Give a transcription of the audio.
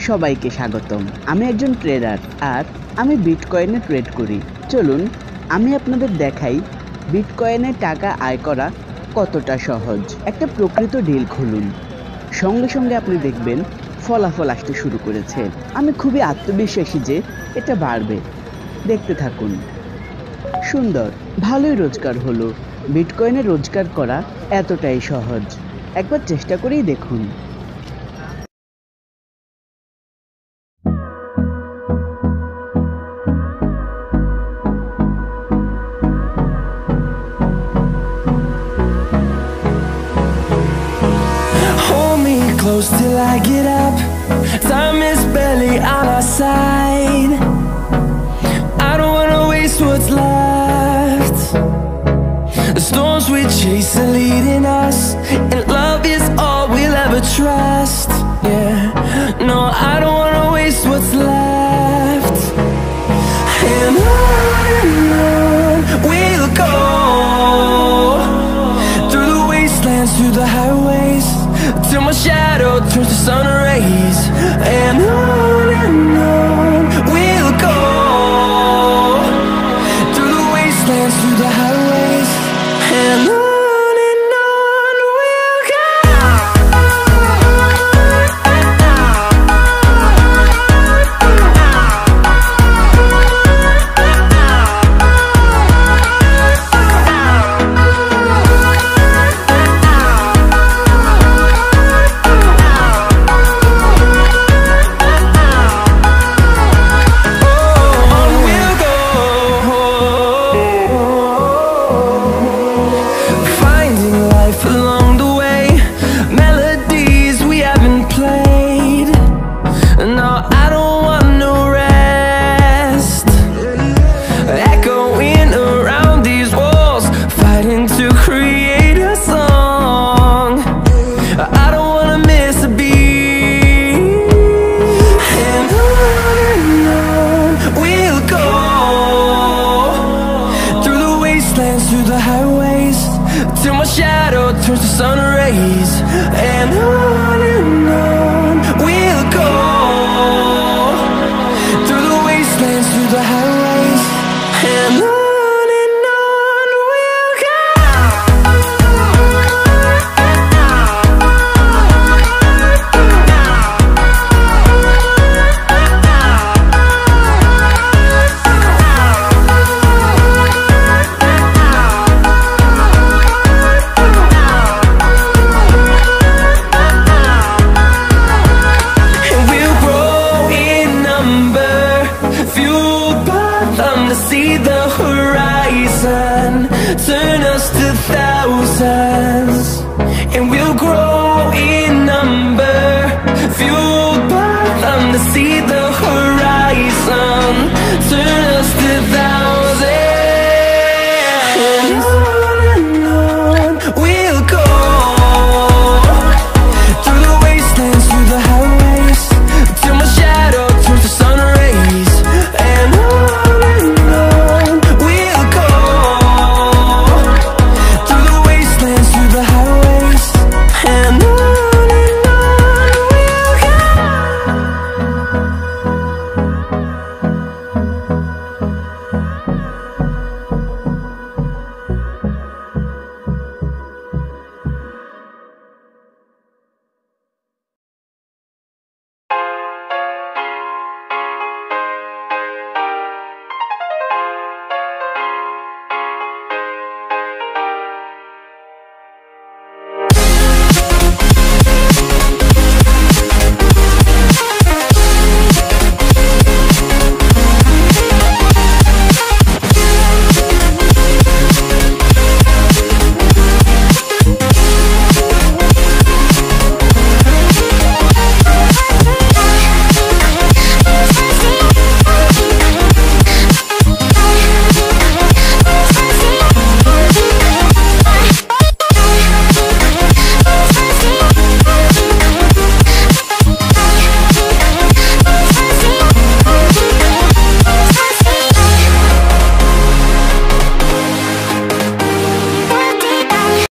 সবাইকে স্বাগতম। আমি একজন ট্রেডার আর আমি বিটকয়েনে ট্রেড করি। চলুন আমি আপনাদের দেখাই বিটকয়েনে টাকা আয় করা কতটা সহজ। একটা প্রকৃত ডিল খুলুন, সঙ্গে সঙ্গে আপনি দেখবেন ফলাফল আসতে শুরু করেছে। আমি খুবই আত্মবিশ্বাসী যে এটা বাড়বে। দেখতে থাকুন। সুন্দর, ভালোই রোজগার হলো। বিটকয়েনে রোজগার করা এতটাই সহজ, একবার চেষ্টা করেই দেখুন। Close till I get up, time is barely on our side. I don't wanna waste what's left. The storms we chase are leading us, and love is all we'll ever trust. Yeah, no, I don't wanna waste what's left. And on we'll go, through the wastelands, through the highways, till my shadow turns to sun rays. And on we'll go, through the wastelands, through the highways. And on we'll go. Through the highways, till my shadow turns to sun rays. And on we'll go.